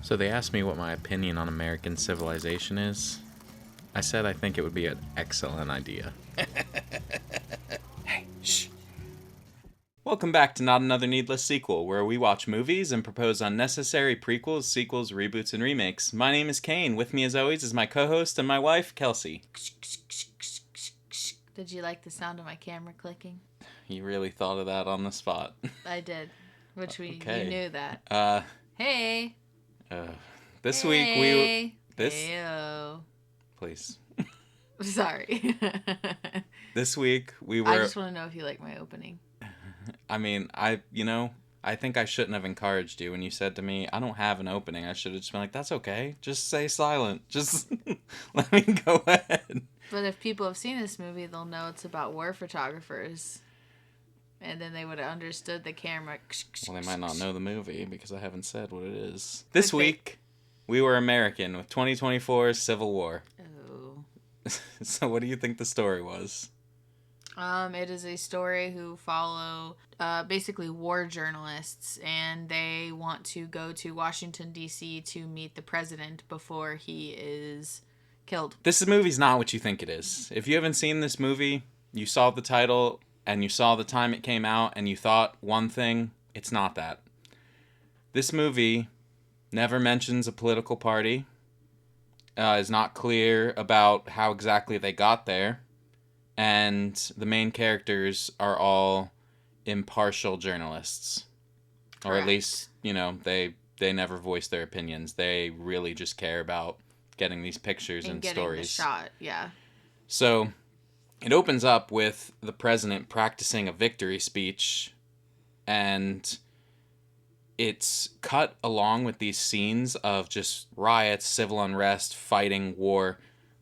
So they asked me what my opinion on American civilization is. I said I think it would be an excellent idea. Hey, shh. Welcome back to Not Another Needless Sequel, where we watch movies and propose unnecessary prequels, sequels, reboots, and remakes. My name is Kane. With me, as always, is my co-host and my wife, Kelsey. Did you like the sound of my camera clicking? You really thought of that on the spot. I did. You Okay. knew that. Hey. This week Hey. this Heyo. please. Sorry. This week we I were. just want to know if you like my opening. I mean, I think I shouldn't have encouraged you when you said to me, I don't have an opening. I should have just been like, that's okay. Just say silent. Just let me go ahead. But if people have seen this movie, they'll know it's about war photographers. And then they would have understood the camera. Well, they might not know the movie because I haven't said what it is. This week, we were American with 2024's Civil War. Oh. So what do you think the story was? It is a story who follow basically war journalists, and they want to go to Washington, D.C. to meet the president before he is killed. This movie's not what you think it is. If you haven't seen this movie, you saw the title, and you saw the time it came out, and you thought one thing, it's not that. This movie never mentions a political party, is not clear about how exactly they got there, and the main characters are all impartial journalists. Correct. Or at least, they never voice their opinions. They really just care about getting these pictures and getting stories. The shot, yeah. So it opens up with the president practicing a victory speech, and it's cut along with these scenes of just riots, civil unrest, fighting, war,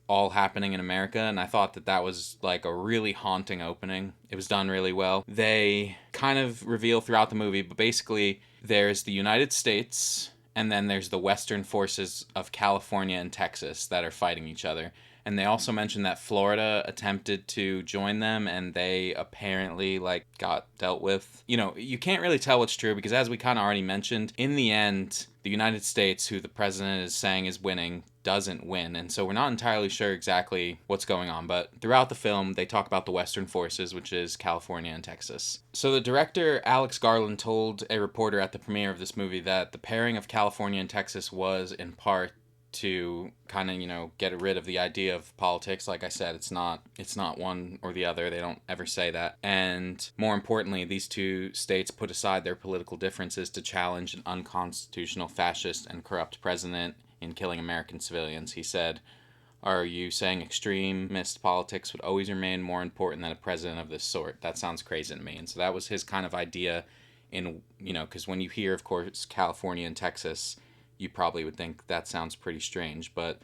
all happening in America, and I thought that was like a really haunting opening. It was done really well. They kind of reveal throughout the movie, but basically there's the United States, and then there's the Western forces of California and Texas that are fighting each other. And they also mentioned that Florida attempted to join them, and they apparently got dealt with. You can't really tell what's true because, as we kind of already mentioned, in the end, the United States, who the president is saying is winning, doesn't win. And so we're not entirely sure exactly what's going on. But throughout the film, they talk about the Western forces, which is California and Texas. So the director, Alex Garland, told a reporter at the premiere of this movie that the pairing of California and Texas was in part to kind of, get rid of the idea of politics. Like I said, it's not one or the other. They don't ever say that. And more importantly, these two states put aside their political differences to challenge an unconstitutional, fascist, and corrupt president in killing American civilians. He said, "Are you saying extremist politics would always remain more important than a president of this sort? That sounds crazy to me." And so that was his kind of idea because when you hear, of course, California and Texas, you probably would think that sounds pretty strange, but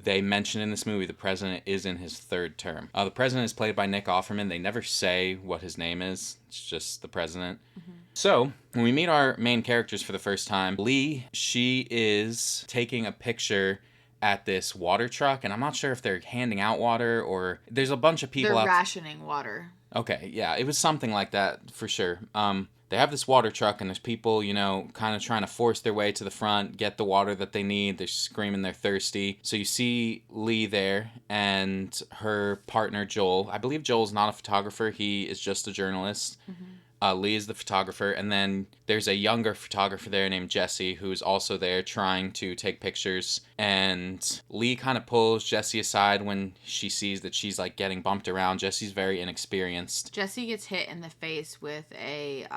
they mention in this movie the president is in his third term. The president is played by Nick Offerman. They never say what his name is. It's just the president. Mm-hmm. So when we meet our main characters for the first time, Lee, she is taking a picture at this water truck, and I'm not sure if they're handing out water or there's a bunch of people They're rationing water. Okay, yeah, it was something like that for sure. They have this water truck, and there's people, kind of trying to force their way to the front, get the water that they need. They're screaming they're thirsty. So you see Lee there and her partner, Joel. I believe Joel's not a photographer. He is just a journalist. Mm-hmm. Lee is the photographer, and then there's a younger photographer there named Jesse who's also there trying to take pictures, and Lee kind of pulls Jesse aside when she sees that she's getting bumped around. Jesse's very inexperienced. Jesse gets hit in the face with a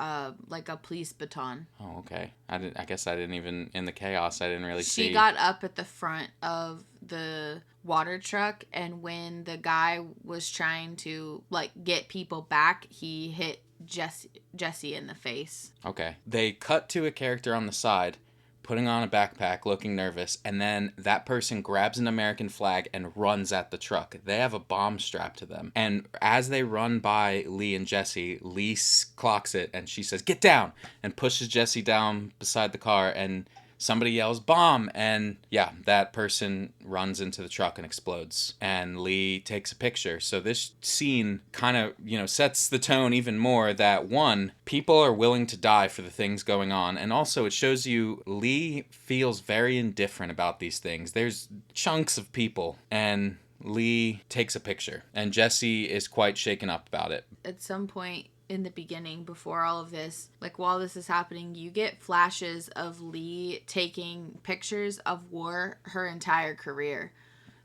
police baton. Oh, okay. I guess I didn't even, in the chaos, I didn't really see. She got up at the front of the water truck, and when the guy was trying to get people back, he hit Jesse in the face. Okay. They cut to a character on the side putting on a backpack, looking nervous, and then that person grabs an American flag and runs at the truck. They have a bomb strapped to them. And as they run by Lee and Jesse, Lee clocks it and she says, "Get down!" and pushes Jesse down beside the car, and somebody yells bomb, and yeah, that person runs into the truck and explodes, and Lee takes a picture. So this scene kind of, sets the tone even more that, one, people are willing to die for the things going on, and also it shows you Lee feels very indifferent about these things. There's chunks of people, and Lee takes a picture, and Jesse is quite shaken up about it. At some point in the beginning, before all of this, like while this is happening, you get flashes of Lee taking pictures of war her entire career.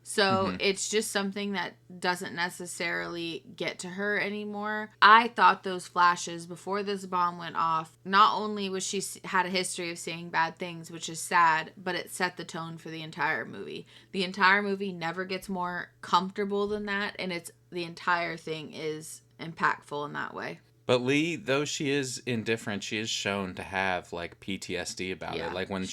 So it's just something that doesn't necessarily get to her anymore. I thought those flashes before this bomb went off, not only was she had a history of seeing bad things, which is sad, but it set the tone for the entire movie. The entire movie never gets more comfortable than that, and the entire thing is impactful in that way. But Lee, though she is indifferent, she is shown to have like PTSD about it. Like when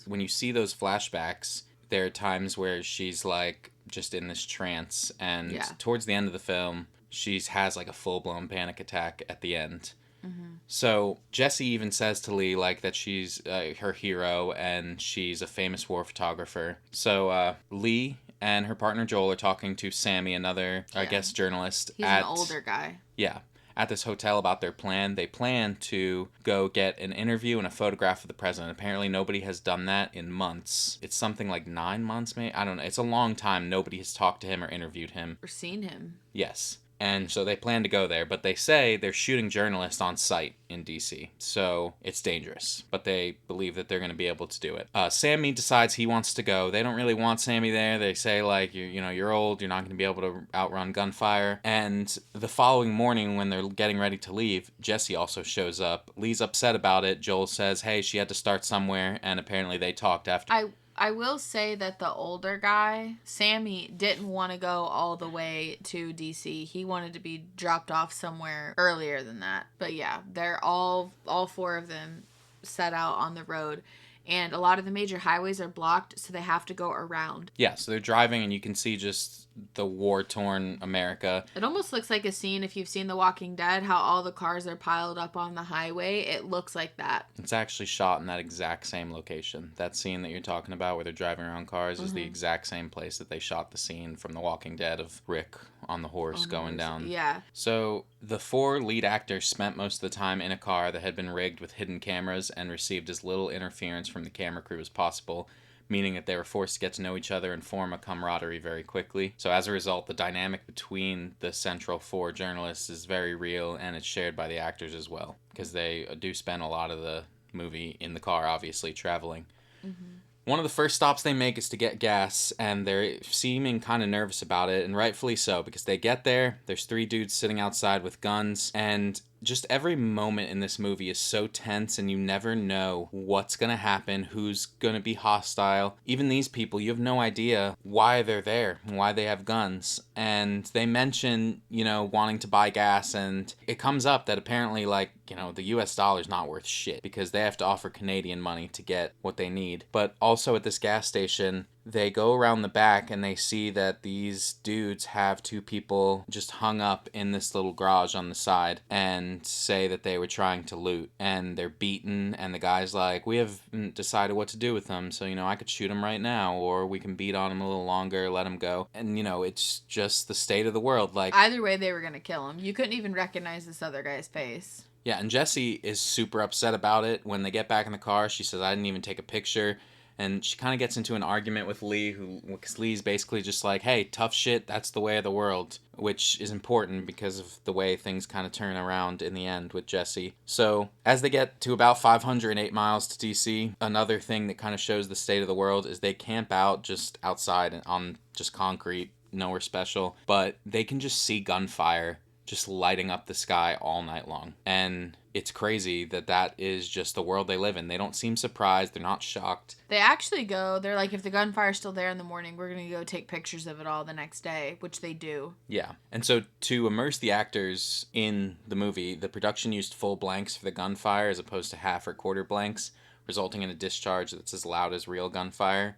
when you see those flashbacks, there are times where she's like just in this trance, and towards the end of the film, she has like a full-blown panic attack at the end. Mm-hmm. So Jesse even says to Lee like that she's her hero and she's a famous war photographer. So Lee and her partner Joel are talking to Sammy, another, I guess, journalist. He's an older guy. Yeah. At this hotel about their plan. They plan to go get an interview and a photograph of the president. Apparently nobody has done that in months. It's something like 9 months, maybe? I don't know. It's a long time nobody has talked to him or interviewed him. Or seen him. Yes. And so they plan to go there, but they say they're shooting journalists on site in D.C., so it's dangerous. But they believe that they're going to be able to do it. Sammy decides he wants to go. They don't really want Sammy there. They say, like, you're old, you're not going to be able to outrun gunfire. And the following morning, when they're getting ready to leave, Jesse also shows up. Lee's upset about it. Joel says, hey, she had to start somewhere, and apparently they talked after. I will say that the older guy, Sammy, didn't want to go all the way to DC. He wanted to be dropped off somewhere earlier than that. But yeah, they're all four of them set out on the road. And a lot of the major highways are blocked, so they have to go around. Yeah, so they're driving, and you can see just the war-torn America. It almost looks like a scene, if you've seen The Walking Dead, how all the cars are piled up on the highway. It looks like that. It's actually shot in that exact same location. That scene that you're talking about where they're driving around cars is the exact same place that they shot the scene from The Walking Dead of Rick on the horse going down. Yeah. So the 4 lead actors spent most of the time in a car that had been rigged with hidden cameras and received as little interference from the camera crew as possible, meaning that they were forced to get to know each other and form a camaraderie very quickly. So as a result, the dynamic between the central 4 journalists is very real, and it's shared by the actors as well, because they do spend a lot of the movie in the car, obviously, traveling. Mm-hmm. One of the first stops they make is to get gas, and they're seeming kind of nervous about it, and rightfully so, because they get there, there's 3 dudes sitting outside with guns, and just every moment in this movie is so tense, and you never know what's going to happen, who's going to be hostile. Even these people, you have no idea why they're there, why they have guns. And they mention, wanting to buy gas, and it comes up that apparently, the US dollar's not worth shit because they have to offer Canadian money to get what they need. But also at this gas station, they go around the back and they see that these dudes have 2 people just hung up in this little garage on the side and say that they were trying to loot, and they're beaten, and the guy's like, we haven't decided what to do with them, so I could shoot them right now, or we can beat on them a little longer, let them go. And it's just the state of the world. Like, either way, they were gonna kill him. You couldn't even recognize this other guy's face. Yeah, and Jessie is super upset about it. When they get back in the car, she says, I didn't even take a picture. And she kind of gets into an argument with Lee, because Lee's basically just like, hey, tough shit, that's the way of the world, which is important because of the way things kind of turn around in the end with Jesse. So as they get to about 508 miles to DC, another thing that kind of shows the state of the world is they camp out just outside on just concrete, nowhere special, but they can just see gunfire just lighting up the sky all night long. And it's crazy that is just the world they live in. They don't seem surprised. They're not shocked. They actually go, they're like, if the gunfire's still there in the morning, we're going to go take pictures of it all the next day, which they do. Yeah. And so to immerse the actors in the movie, the production used full blanks for the gunfire as opposed to half or quarter blanks, resulting in a discharge that's as loud as real gunfire.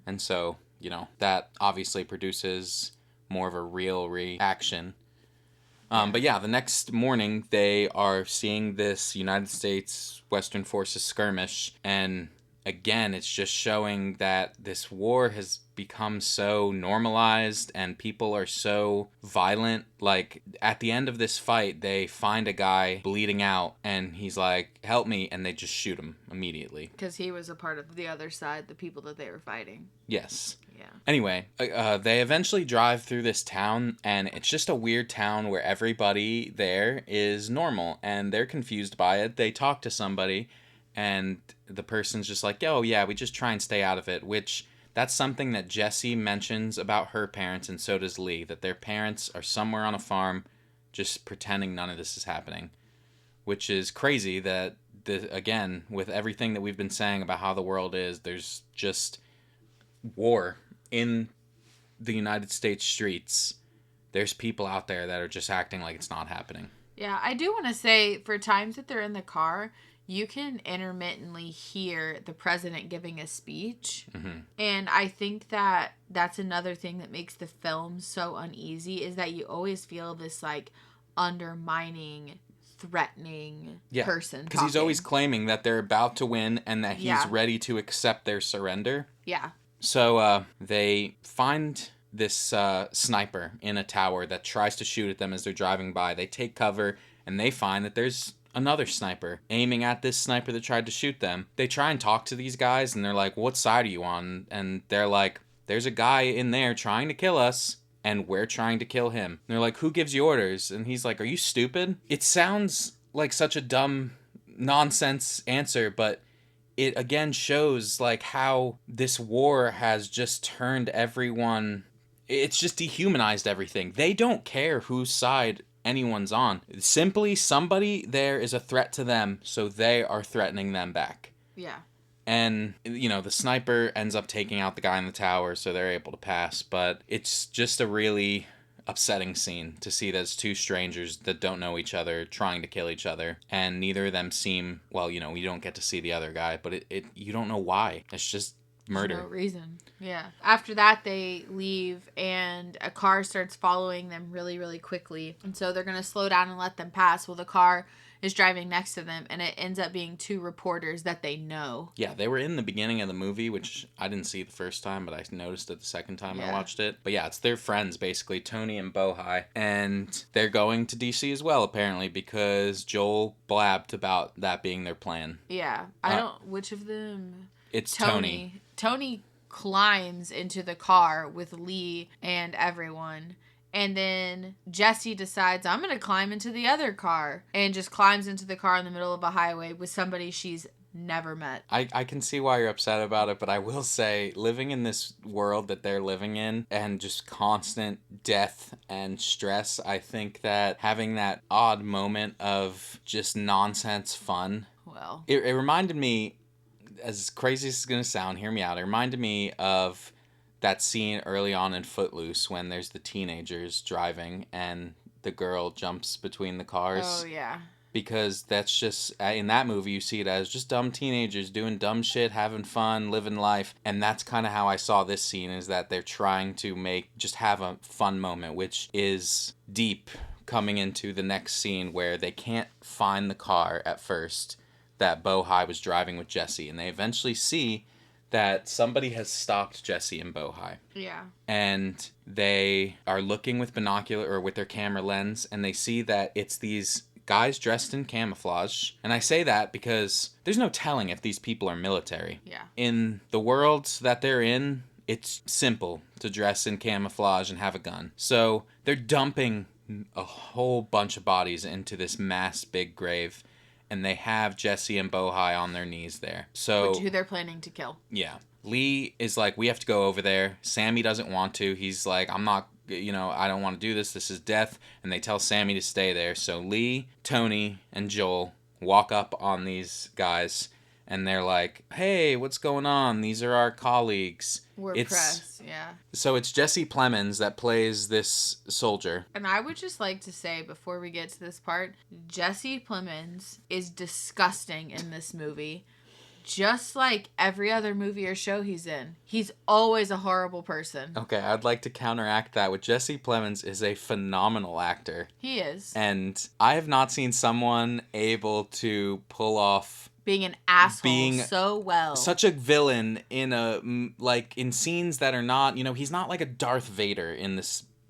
And so, that obviously produces more of a real reaction. But yeah, the next morning, they are seeing this United States Western Forces skirmish, and again, it's just showing that this war has become so normalized and people are so violent. Like, at the end of this fight, they find a guy bleeding out and he's like, help me, and they just shoot him immediately. Because he was a part of the other side, the people that they were fighting. Yes. Yeah. Anyway, they eventually drive through this town, and it's just a weird town where everybody there is normal, and they're confused by it. They talk to somebody, and the person's just like, oh, yeah, we just try and stay out of it, which that's something that Jessie mentions about her parents, and so does Lee, that their parents are somewhere on a farm just pretending none of this is happening, which is crazy that, again, with everything that we've been saying about how the world is, there's just war in the United States streets. There's people out there that are just acting like it's not happening. Yeah, I do want to say, for times that they're in the car, you can intermittently hear the president giving a speech. Mm-hmm. And I think that that's another thing that makes the film so uneasy, is that you always feel this, like, undermining, threatening person because he's always claiming that they're about to win and that he's ready to accept their surrender. Yeah. So they find this sniper in a tower that tries to shoot at them as they're driving by. They take cover, and they find that there's another sniper aiming at this sniper that tried to shoot them. They try and talk to these guys, and they're like, what side are you on? And they're like, there's a guy in there trying to kill us, and we're trying to kill him. And they're like, who gives you orders? And he's like, are you stupid? It sounds like such a dumb nonsense answer, but it again shows like how this war has just turned everyone, it's just dehumanized everything. They don't care whose side anyone's on. Simply somebody there is a threat to them, so they are threatening them back. Yeah. And, you know, the sniper ends up taking out the guy in the tower, so they're able to pass. But it's just a really upsetting scene to see those two strangers that don't know each other trying to kill each other, and neither of them seem, well, you know, you don't get to see the other guy, but it you don't know why. It's just murder. There's no reason. Yeah. After that, they leave, and a car starts following them really, really quickly, and so they're gonna slow down and let them pass. Well, the car is driving next to them, and it ends up being two reporters that they know. Yeah, they were in the beginning of the movie, which I didn't see the first time, but I noticed it the second time I watched it. But yeah, it's their friends, basically, Tony and Bohai. And they're going to DC as well, apparently, because Joel blabbed about that being their plan. Yeah. I don't... Which of them? It's Tony. Tony climbs into the car with Lee and everyone. And then Jessie decides, I'm going to climb into the other car. And just climbs into the car in the middle of a highway with somebody she's never met. I can see why you're upset about it, but I will say, living in this world that they're living in and just constant death and stress, I think that having that odd moment of just nonsense fun, well, it reminded me, as crazy as it's going to sound, hear me out, it reminded me of that scene early on in Footloose when there's the teenagers driving and the girl jumps between the cars. Oh, yeah. Because that's just, in that movie, you see it as just dumb teenagers doing dumb shit, having fun, living life. And that's kind of how I saw this scene, is that they're trying to just have a fun moment, which is deep coming into the next scene where they can't find the car at first that Bohai was driving with Jessie. And they eventually see that somebody has stopped Jessie and Bohai. Yeah. And they are looking with binocular or with their camera lens, and they see that it's these guys dressed in camouflage. And I say that because there's no telling if these people are military. Yeah. In the worlds that they're in, it's simple to dress in camouflage and have a gun. So they're dumping a whole bunch of bodies into this mass big grave. And they have Jessie and Bohai on their knees there. So who they're planning to kill. Yeah. Lee is like, we have to go over there. Sammy doesn't want to. He's like, I'm not, I don't want to do this. This is death. And they tell Sammy to stay there. So Lee, Tony, and Joel walk up on these guys. And they're like, hey, what's going on? These are our colleagues. We're press, yeah. So it's Jesse Plemons that plays this soldier. And I would just like to say, before we get to this part, Jesse Plemons is disgusting in this movie. Just like every other movie or show he's in. He's always a horrible person. Okay, I'd like to counteract that with Jesse Plemons is a phenomenal actor. He is. And I have not seen someone able to pull off being an asshole being so well. such a villain in scenes that are not, he's not like a Darth Vader in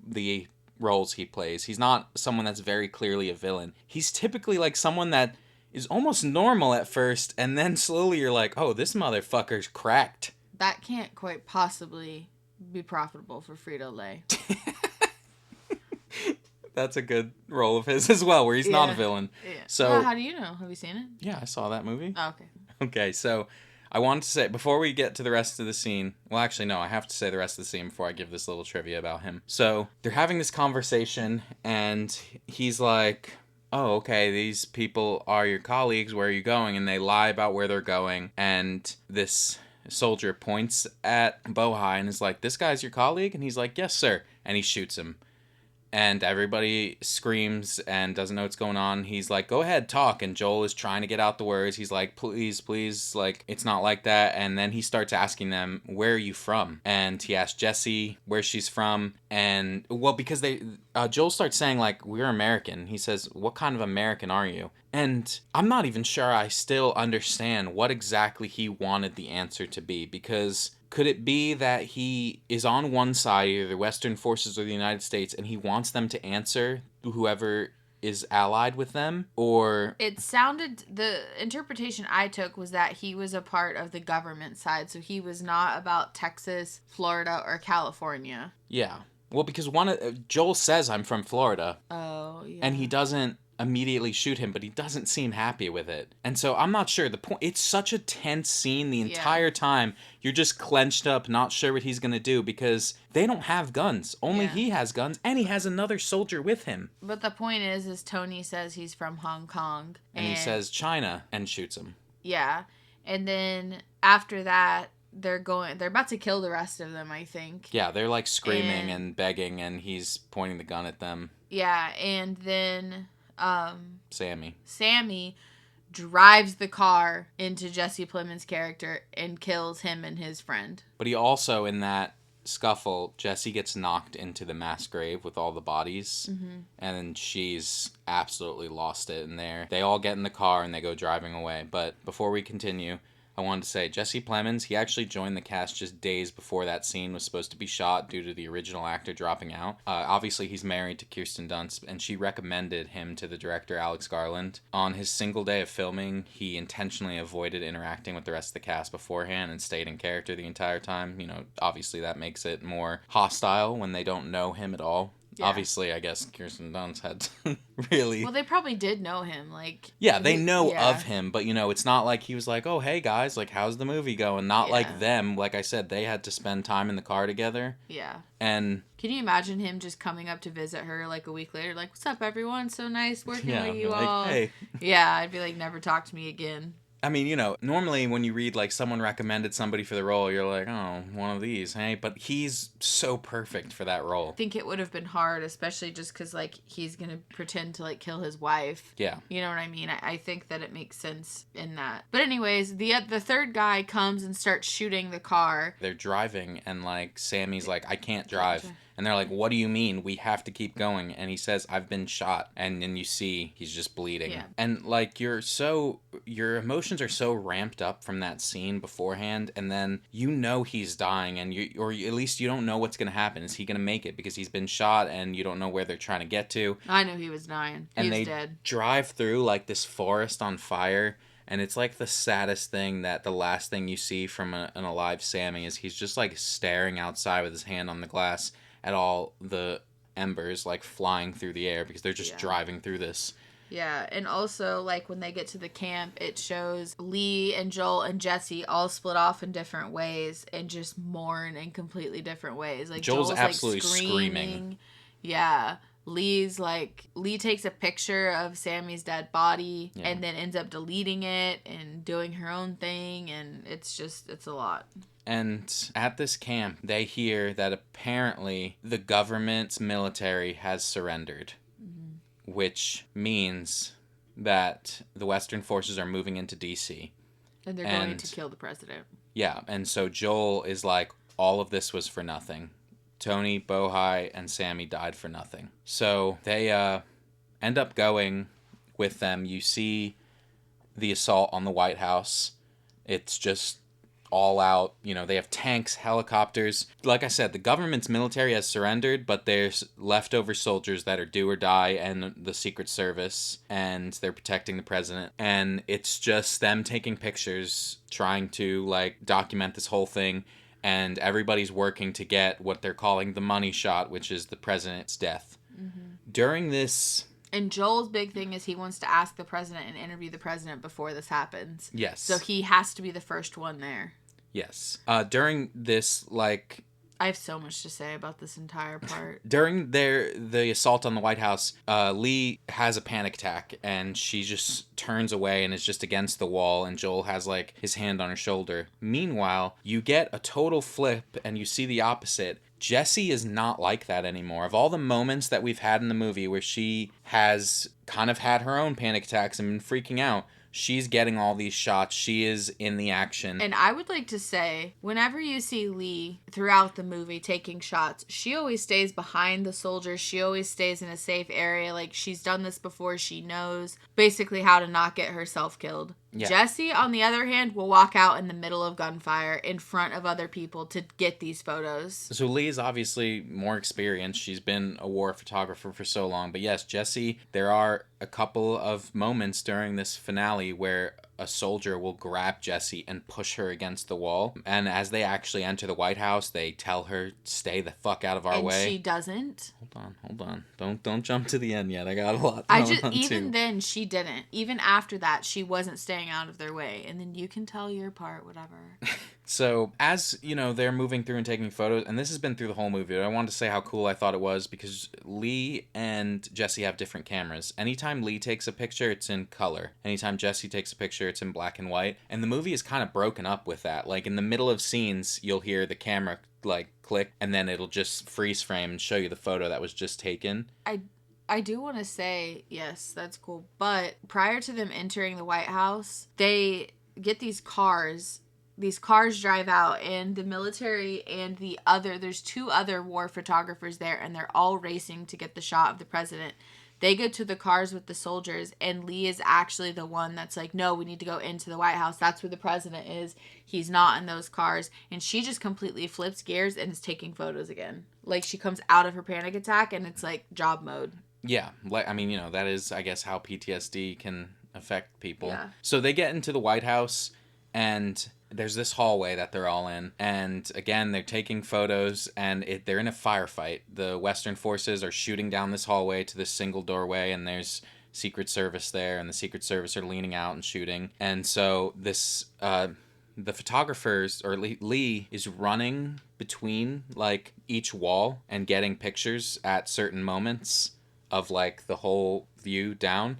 the roles he plays. He's not someone that's very clearly a villain. He's typically like someone that is almost normal at first, and then slowly you're like, oh, this motherfucker's cracked. That can't quite possibly be profitable for Frito-Lay. That's a good role of his as well, where he's not a villain. Yeah. So how do you know? Have you seen it? Yeah, I saw that movie. Oh, okay. Okay, so I wanted to say, before we get to the rest of the scene, well, actually, no, I have to say the rest of the scene before I give this little trivia about him. So they're having this conversation, and he's like, oh, okay, these people are your colleagues, where are you going? And they lie about where they're going, and this soldier points at Bohai and is like, this guy's your colleague? And he's like, yes, sir. And he shoots him. And everybody screams and doesn't know what's going on. He's like, go ahead, talk. And Joel is trying to get out the words. He's like, please, like, it's not like that. And then he starts asking them, where are you from? And he asks Jessie where she's from. And, well, because Joel starts saying, like, we're American. He says, what kind of American are you? And I'm not even sure I still understand what exactly he wanted the answer to be, because could it be that he is on one side, either the Western forces or the United States, and he wants them to answer whoever is allied with them? Or it sounded, the interpretation I took was that he was a part of the government side, so he was not about Texas, Florida, or California. Yeah. Well, because Joel says, I'm from Florida. Oh, yeah. And he doesn't immediately shoot him, but he doesn't seem happy with it. And so I'm not sure. It's such a tense scene the entire time. You're just clenched up, not sure what he's going to do, because they don't have guns. Only he has guns, and he has another soldier with him. But the point is Tony says he's from Hong Kong. And he says China and shoots him. Yeah. And then after that, they're about to kill the rest of them, I think. Yeah, they're like screaming and begging, and he's pointing the gun at them. Yeah, and then Sammy drives the car into Jesse Plemons' character and kills him and his friend. But he also, in that scuffle, Jesse gets knocked into the mass grave with all the bodies, and then she's absolutely lost it in there. They all get in the car and they go driving away. But before we continue, I wanted to say, Jesse Plemons, he actually joined the cast just days before that scene was supposed to be shot due to the original actor dropping out. Obviously, he's married to Kirsten Dunst, and she recommended him to the director, Alex Garland. On his single day of filming, he intentionally avoided interacting with the rest of the cast beforehand and stayed in character the entire time. Obviously that makes it more hostile when they don't know him at all. Yeah. Obviously, I guess Kirsten Dunst had to really... Well, they probably did know him, like... Yeah, they know of him, but, it's not like he was like, oh, hey, guys, like, how's the movie going? Not like them. Like I said, they had to spend time in the car together. Yeah. And... Can you imagine him just coming up to visit her, like, a week later? Like, what's up, everyone? So nice working with you all. Hey. Yeah, I'd be like, never talk to me again. I mean, normally when you read, like, someone recommended somebody for the role, you're like, oh, one of these, hey? But he's so perfect for that role. I think it would have been hard, especially just because, like, he's going to pretend to, like, kill his wife. Yeah. You know what I mean? I think that it makes sense in that. But anyways, the third guy comes and starts shooting the car. They're driving, and, like, Sammy's like, I can't drive. And they're like, what do you mean? We have to keep going. And he says, I've been shot. And then you see he's just bleeding. Yeah. And, like, your emotions are so ramped up from that scene beforehand. And then he's dying. And or at least you don't know what's going to happen. Is he going to make it? Because he's been shot and you don't know where they're trying to get to. I knew he was dying. He was dead. Drive through, like, this forest on fire. And it's, like, the saddest thing that the last thing you see from an alive Sammy is he's just, like, staring outside with his hand on the glass at all the embers, like, flying through the air because they're just driving through this. Yeah, and also, like, when they get to the camp, it shows Lee and Joel and Jesse all split off in different ways and just mourn in completely different ways. Like, Joel's absolutely like, screaming. Yeah. Lee takes a picture of Sammy's dead body and then ends up deleting it and doing her own thing, and it's a lot. And at this camp, they hear that apparently the government's military has surrendered, which means that the Western forces are moving into D.C. And they're going to kill the president. Yeah, and so Joel is like, all of this was for nothing. Tony, Bohai, and Sammy died for nothing. So they end up going with them. You see the assault on the White House. It's just all out, they have tanks, helicopters. Like I said, the government's military has surrendered, but there's leftover soldiers that are do or die, and the Secret Service, and they're protecting the president. And it's just them taking pictures, trying to, document this whole thing, and everybody's working to get what they're calling the money shot, which is the president's death. Mm-hmm. During this... And Joel's big thing is he wants to ask the president and interview the president before this happens. Yes. So he has to be the first one there. Yes. During this, I have so much to say about this entire part. During the assault on the White House, Lee has a panic attack, and she just turns away and is just against the wall, and Joel has, his hand on her shoulder. Meanwhile, you get a total flip, and you see the opposite. Jessie is not like that anymore. Of all the moments that we've had in the movie where she has kind of had her own panic attacks and been freaking out, she's getting all these shots. She is in the action. And I would like to say, whenever you see Lee throughout the movie taking shots, she always stays behind the soldiers. She always stays in a safe area. She's done this before. She knows basically how to not get herself killed. Yeah. Jessie, on the other hand, will walk out in the middle of gunfire in front of other people to get these photos. So Lee is obviously more experienced. She's been a war photographer for so long. But yes, Jessie, there are a couple of moments during this finale where a soldier will grab Jessie and push her against the wall. And as they actually enter the White House, they tell her, stay the fuck out of our way. And she doesn't. Hold on. Don't jump to the end yet. I got a lot Even then, she didn't. Even after that, she wasn't staying out of their way. And then you can tell your part, whatever. So, as, they're moving through and taking photos, and this has been through the whole movie, I wanted to say how cool I thought it was, because Lee and Jessie have different cameras. Anytime Lee takes a picture, it's in color. Anytime Jessie takes a picture, it's in black and white. And the movie is kind of broken up with that. In the middle of scenes, you'll hear the camera, click, and then it'll just freeze frame and show you the photo that was just taken. I do want to say, yes, that's cool. But prior to them entering the White House, they get these cars. These cars drive out, and the military and there's two other war photographers there, and they're all racing to get the shot of the president. They go to the cars with the soldiers, and Lee is actually the one that's like, no, we need to go into the White House. That's where the president is. He's not in those cars. And she just completely flips gears and is taking photos again. She comes out of her panic attack, and it's job mode. Yeah. That is, I guess, how PTSD can affect people. Yeah. So they get into the White House, and there's this hallway that they're all in. And again, they're taking photos, and they're in a firefight. The Western forces are shooting down this hallway to this single doorway, and there's Secret Service there, and the Secret Service are leaning out and shooting. And so this, the photographers, or Lee is running between, each wall and getting pictures at certain moments of, the whole view down.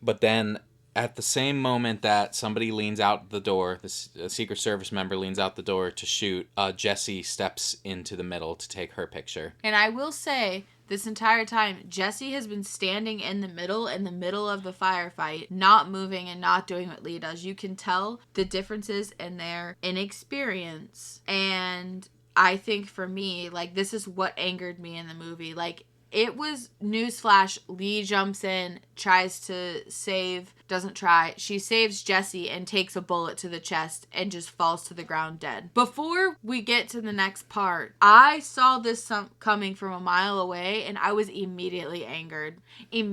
But then at the same moment that somebody leans out the door, the Secret Service member leans out the door to shoot, Jessie steps into the middle to take her picture. And I will say, this entire time, Jessie has been standing in the middle of the firefight, not moving and not doing what Lee does. You can tell the differences in their inexperience. And I think for me, this is what angered me in the movie. It was newsflash. Lee jumps in, tries to save, doesn't try. She saves Jessie and takes a bullet to the chest and just falls to the ground dead. Before we get to the next part, I saw this coming from a mile away, and I was immediately angered. It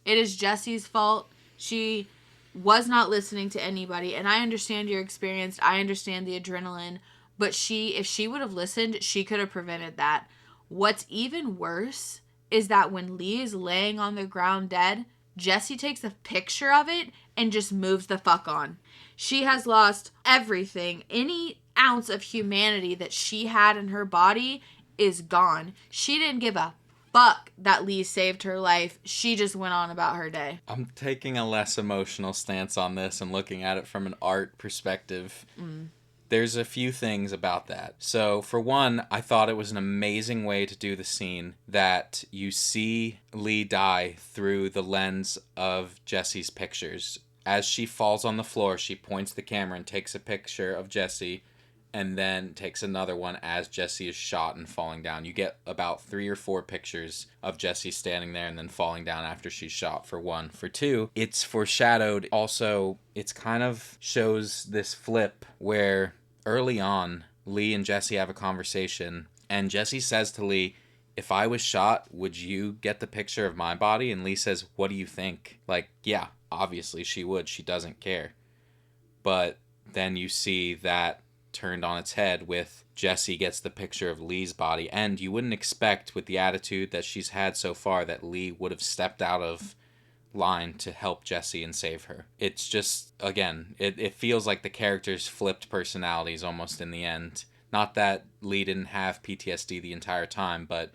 is Jessie's fault. She was not listening to anybody, and I understand you're experienced. I understand the adrenaline, but if she would have listened, she could have prevented that. What's even worse is that when Lee is laying on the ground dead, Jessie takes a picture of it and just moves the fuck on. She has lost everything. Any ounce of humanity that she had in her body is gone. She didn't give a fuck that Lee saved her life. She just went on about her day. I'm taking a less emotional stance on this and looking at it from an art perspective. There's a few things about that. So, for one, I thought it was an amazing way to do the scene that you see Lee die through the lens of Jessie's pictures. As she falls on the floor, she points the camera and takes a picture of Jessie, and then takes another one as Jesse is shot and falling down. You get about 3 or 4 pictures of Jesse standing there and then falling down after she's shot, for one. For two, it's foreshadowed. Also, it's kind of shows this flip where early on, Lee and Jesse have a conversation, and Jesse says to Lee, if I was shot, would you get the picture of my body? And Lee says, what do you think? Like, yeah, obviously she would. She doesn't care. But then you see that turned on its head with Jesse gets the picture of Lee's body, and you wouldn't expect, with the attitude that she's had so far, that Lee would have stepped out of line to help Jesse and save her. It's just, again, it feels like the characters flipped personalities almost in the end. Not that Lee didn't have PTSD the entire time, but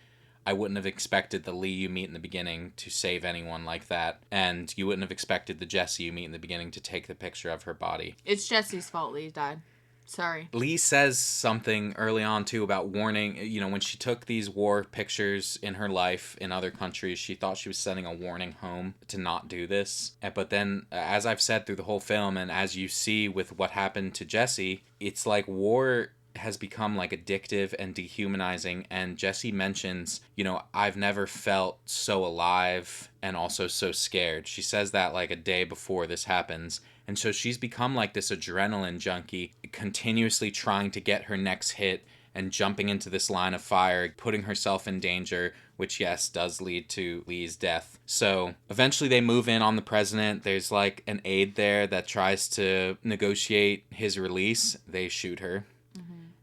I wouldn't have expected the Lee you meet in the beginning to save anyone like that, and you wouldn't have expected the Jesse you meet in the beginning to take the picture of her body. It's Jesse's fault Lee died. Sorry. Lee says something early on, too, about warning. You know, when she took these war pictures in her life in other countries, she thought she was sending a warning home to not do this. But then, as I've said through the whole film, and as you see with what happened to Jesse, it's like war has become like addictive and dehumanizing. And Jesse mentions, you know, I've never felt so alive and also so scared. She says that like a day before this happens. And so she's become like this adrenaline junkie, continuously trying to get her next hit and jumping into this line of fire, putting herself in danger, which, yes, does lead to Lee's death. So eventually they move in on the president. There's like an aide there that tries to negotiate his release. They shoot her.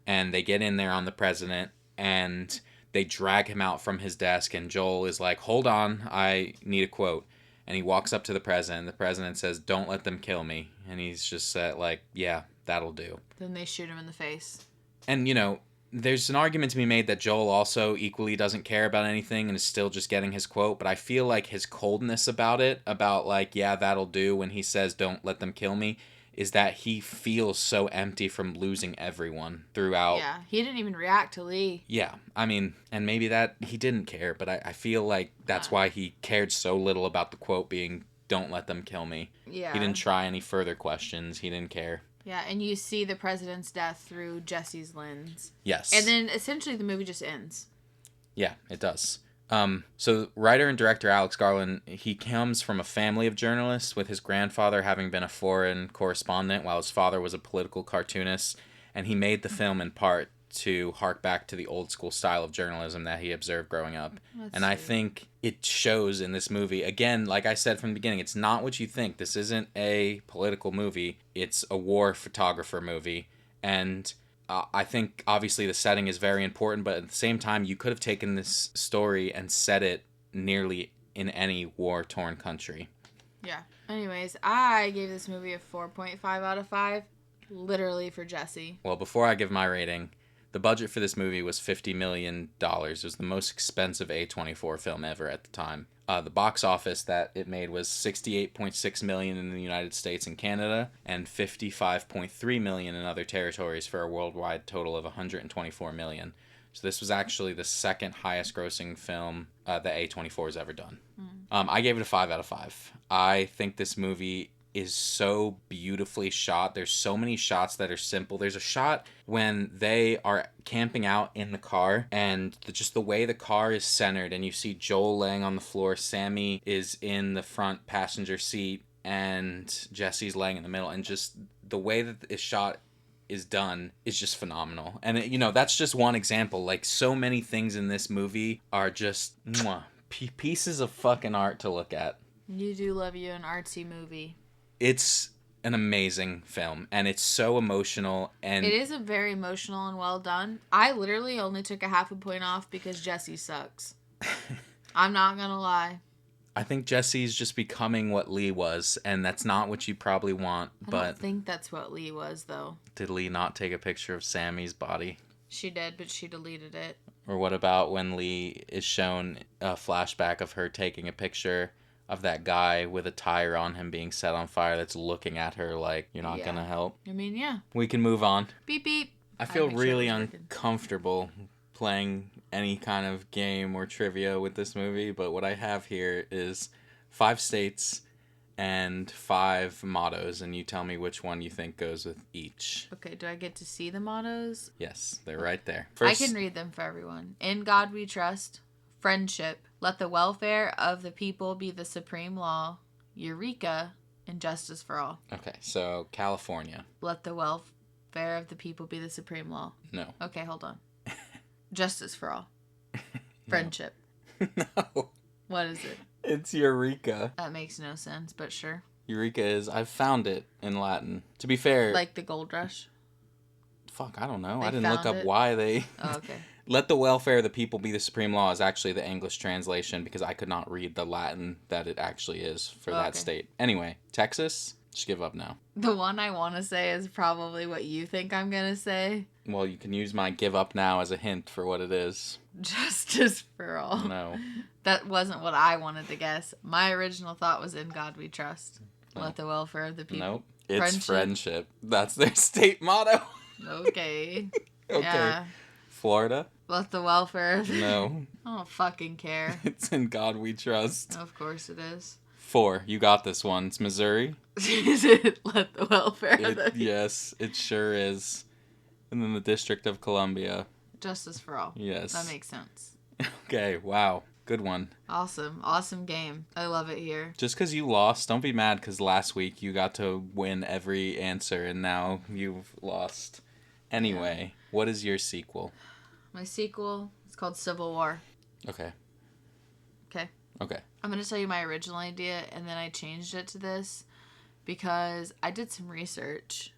And they get in there on the president, and they drag him out from his desk, and Joel is like, hold on, I need a quote. And he walks up to the president. The president says, don't let them kill me. And he's just like, yeah, that'll do. Then they shoot him in the face. And, you know, there's an argument to be made that Joel also equally doesn't care about anything and is still just getting his quote. But I feel like his coldness about it, about like, yeah, that'll do, when he says, don't let them kill me, is that he feels so empty from losing everyone throughout. Yeah, he didn't even react to Lee. Yeah, I mean, and maybe that he didn't care, but I feel like that's why he cared so little about the quote being, don't let them kill me. Yeah. He didn't try any further questions. He didn't care. Yeah, and you see the president's death through Jesse's lens. Yes. And then essentially the movie just ends. Yeah, it does. So writer and director Alex Garland, he comes from a family of journalists, with his grandfather having been a foreign correspondent while his father was a political cartoonist, and he made the film in part to hark back to the old school style of journalism that he observed growing up. And I think it shows in this movie. Again, like I said from the beginning, it's not what you think. This isn't a political movie. It's a war photographer movie. And I think obviously the setting is very important, but at the same time, you could have taken this story and set it nearly in any war-torn country. Yeah. Anyways, I gave this movie a 4.5 out of 5, literally for Jesse. Well, before I give my rating, the budget for this movie was $50 million. It was the most expensive A24 film ever at the time. The box office that it made was $68.6 million in the United States and Canada, and $55.3 million in other territories, for a worldwide total of $124 million. So this was actually the second highest grossing film that A24 has ever done. I gave it a 5 out of 5. I think this movie is so beautifully shot. There's so many shots that are simple. There's a shot when they are camping out in the car, and just the way the car is centered, and you see Joel laying on the floor, Sammy is in the front passenger seat, and Jesse's laying in the middle, and just the way that this shot is done is just phenomenal. And you know, that's just one example. Like, so many things in this movie are just pieces of fucking art to look at. You do love you an artsy movie. It's an amazing film, and it's so emotional. And it is a very emotional and well done. I literally only took a half a point off because Jesse sucks. I'm not gonna lie. I think Jesse's just becoming what Lee was, and that's not what you probably want. I don't think that's what Lee was, though. Did Lee not take a picture of Sammy's body? She did, but she deleted it. Or what about when Lee is shown a flashback of her taking a picture of that guy with a tire on him being set on fire that's looking at her like, you're not gonna help? I mean, yeah. We can move on. Beep, beep. I feel really uncomfortable playing any kind of game or trivia with this movie, but what I have here is 5 states and 5 mottos, and you tell me which one you think goes with each. Okay, do I get to see the mottos? Yes, they're right there. I can read them for everyone. In God we trust. Friendship. Let the welfare of the people be the supreme law. Eureka. And justice for all. Okay, so California. Let the welfare of the people be the supreme law. No. Okay, hold on. Justice for all. Friendship. No. What is it? It's Eureka. That makes no sense, but sure. Eureka is, I've found it in Latin. To be fair. Like the gold rush? Fuck, I don't know. They I didn't look found up it? why they... Oh, okay. Let the welfare of the people be the supreme law is actually the English translation because I could not read the Latin that it actually is for that Okay. state. Anyway, Texas, just give up now. The one I want to say is probably what you think I'm going to say. Well, you can use my give up now as a hint for what it is. Justice for all. No. That wasn't what I wanted to guess. My original thought was in God we trust. No. Let the welfare of the people. Nope. It's friendship. That's their state motto. Okay. Okay. Yeah. Florida? Let the welfare of No. I don't fucking care. It's in God we trust. Of course it is. 4. You got this one. It's Missouri. Is it let the welfare of the people? Yes, it sure is. And then the District of Columbia. Justice for all. Yes. That makes sense. Okay, wow. Good one. Awesome. Awesome game. I love it here. Just because you lost, don't be mad because last week you got to win every answer and now you've lost. Anyway, What is your sequel? My sequel is called Civil War. Okay. Okay. Okay. I'm going to tell you my original idea, and then I changed it to this because I did some research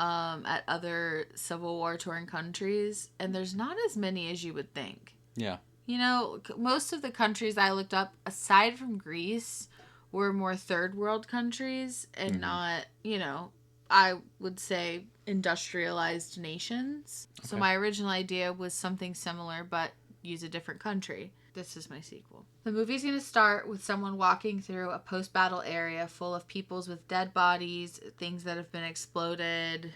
at other Civil War touring countries, and there's not as many as you would think. Yeah. You know, most of the countries I looked up, aside from Greece, were more third world countries and not, you know, I would say industrialized nations. Okay. So my original idea was something similar, but use a different country. This is my sequel. The movie's going to start with someone walking through a post-battle area full of peoples with dead bodies, things that have been exploded,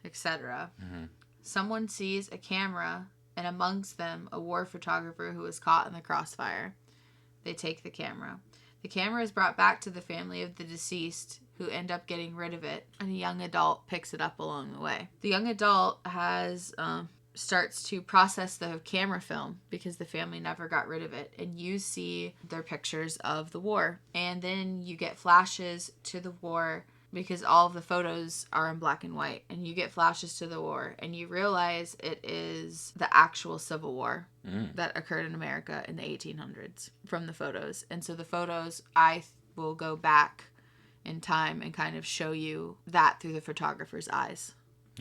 etc. Mm-hmm. Someone sees a camera, and amongst them, a war photographer who is caught in the crossfire. They take the camera. The camera is brought back to the family of the deceased, who end up getting rid of it, and a young adult picks it up along the way. The young adult starts to process the camera film because the family never got rid of it, and you see their pictures of the war. And then you get flashes to the war because all of the photos are in black and white, and you get flashes to the war, and you realize it is the actual Civil War that occurred in America in the 1800s from the photos. And so the photos, I will go back in time and kind of show you that through the photographer's eyes.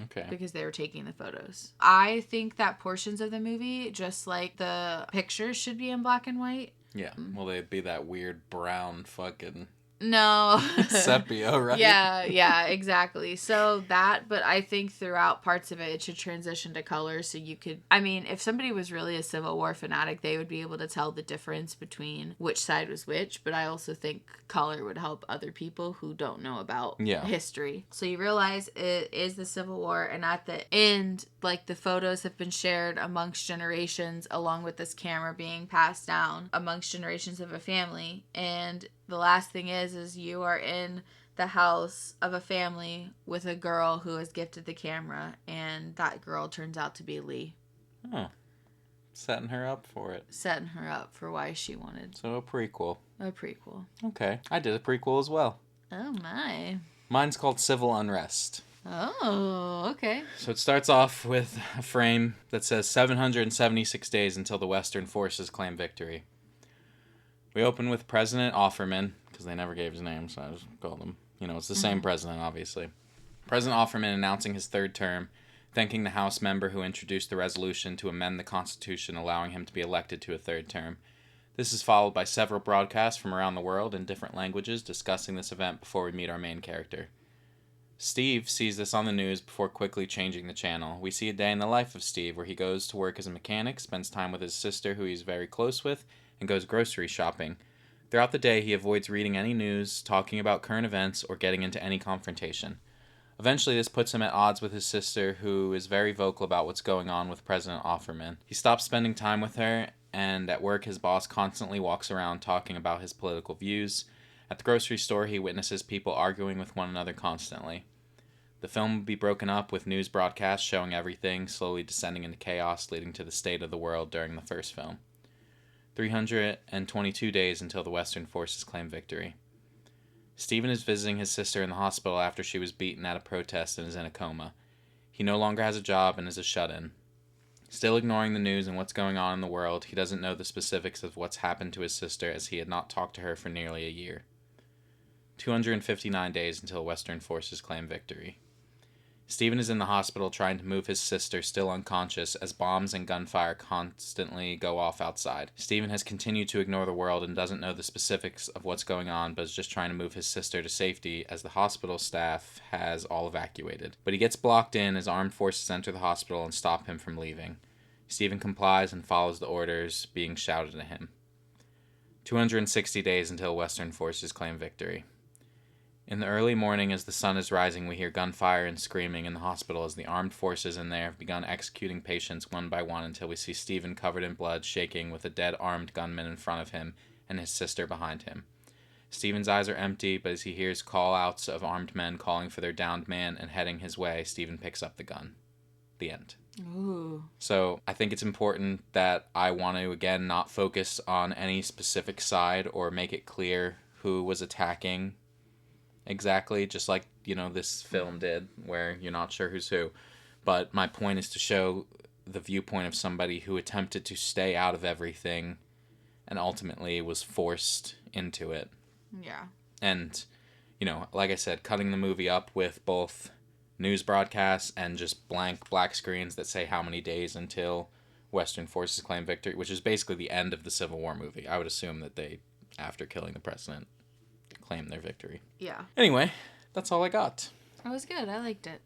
Okay. Because they were taking the photos. I think that portions of the movie, just like the pictures, should be in black and white. Yeah. Well, they'd be that weird brown fucking... No. sepia, right? Yeah, exactly. So that, but I think throughout parts of it should transition to color so you could, I mean, if somebody was really a Civil War fanatic, they would be able to tell the difference between which side was which, but I also think color would help other people who don't know about history. So you realize it is the Civil War, and at the end, like, the photos have been shared amongst generations along with this camera being passed down amongst generations of a family, and the last thing is you are in the house of a family with a girl who is gifted the camera, and that girl turns out to be Lee. Oh. Setting her up for it. Setting her up for why she wanted. So a prequel. A prequel. Okay. I did a prequel as well. Oh, my. Mine's called Civil Unrest. Oh, okay. So it starts off with a frame that says 776 days until the Western forces claim victory. We open with President Offerman, because they never gave his name, so I just called him. You know, it's the same president, obviously. President Offerman announcing his third term, thanking the House member who introduced the resolution to amend the Constitution, allowing him to be elected to a third term. This is followed by several broadcasts from around the world in different languages discussing this event before we meet our main character. Steve sees this on the news before quickly changing the channel. We see a day in the life of Steve, where he goes to work as a mechanic, spends time with his sister, who he's very close with, and goes grocery shopping. Throughout the day, he avoids reading any news, talking about current events, or getting into any confrontation. Eventually, this puts him at odds with his sister, who is very vocal about what's going on with President Offerman. He stops spending time with her, and at work, his boss constantly walks around talking about his political views. At the grocery store, he witnesses people arguing with one another constantly. The film will be broken up with news broadcasts showing everything, slowly descending into chaos, leading to the state of the world during the first film. 322 days until the Western forces claim victory. Stephen is visiting his sister in the hospital after she was beaten at a protest and is in a coma. He no longer has a job and is a shut-in. Still ignoring the news and what's going on in the world, he doesn't know the specifics of what's happened to his sister as he had not talked to her for nearly a year. 259 days until Western forces claim victory. Stephen is in the hospital trying to move his sister, still unconscious, as bombs and gunfire constantly go off outside. Stephen has continued to ignore the world and doesn't know the specifics of what's going on, but is just trying to move his sister to safety as the hospital staff has all evacuated. But he gets blocked in as armed forces enter the hospital and stop him from leaving. Stephen complies and follows the orders being shouted at him. 260 days until Western forces claim victory. In the early morning, as the sun is rising, we hear gunfire and screaming in the hospital as the armed forces in there have begun executing patients one by one until we see Stephen covered in blood, shaking with a dead armed gunman in front of him and his sister behind him. Stephen's eyes are empty, but as he hears call-outs of armed men calling for their downed man and heading his way, Stephen picks up the gun. The end. Ooh. So I think it's important that I want to, again, not focus on any specific side or make it clear who was attacking exactly, just like, this film did, where you're not sure who's who. But my point is to show the viewpoint of somebody who attempted to stay out of everything and ultimately was forced into it. Yeah. And, like I said, cutting the movie up with both news broadcasts and just blank black screens that say how many days until Western forces claim victory, which is basically the end of the Civil War movie. I would assume that they, after killing the president, claim their victory. Yeah. Anyway, that's all I got. That was good. I liked it.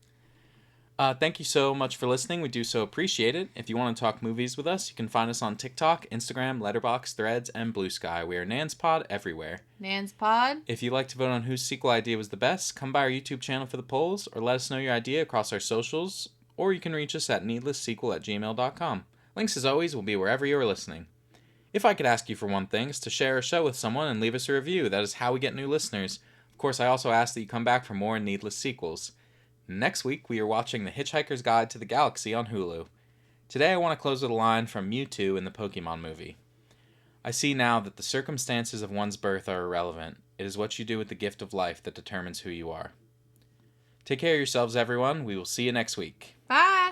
Thank you so much for listening. We do so appreciate it. If you want to talk movies with us, you can find us on TikTok, Instagram, Letterboxd, Threads, and Blue Sky. We are NansPod everywhere. NansPod. If you'd like to vote on whose sequel idea was the best, come by our YouTube channel for the polls, or let us know your idea across our socials, or you can reach us at needlesssequel@gmail.com. Links, as always, will be wherever you are listening. If I could ask you for one thing, it's to share our show with someone and leave us a review. That is how we get new listeners. Of course, I also ask that you come back for more Needless Sequels. Next week, we are watching The Hitchhiker's Guide to the Galaxy on Hulu. Today, I want to close with a line from Mewtwo in the Pokemon movie. I see now that the circumstances of one's birth are irrelevant. It is what you do with the gift of life that determines who you are. Take care of yourselves, everyone. We will see you next week. Bye!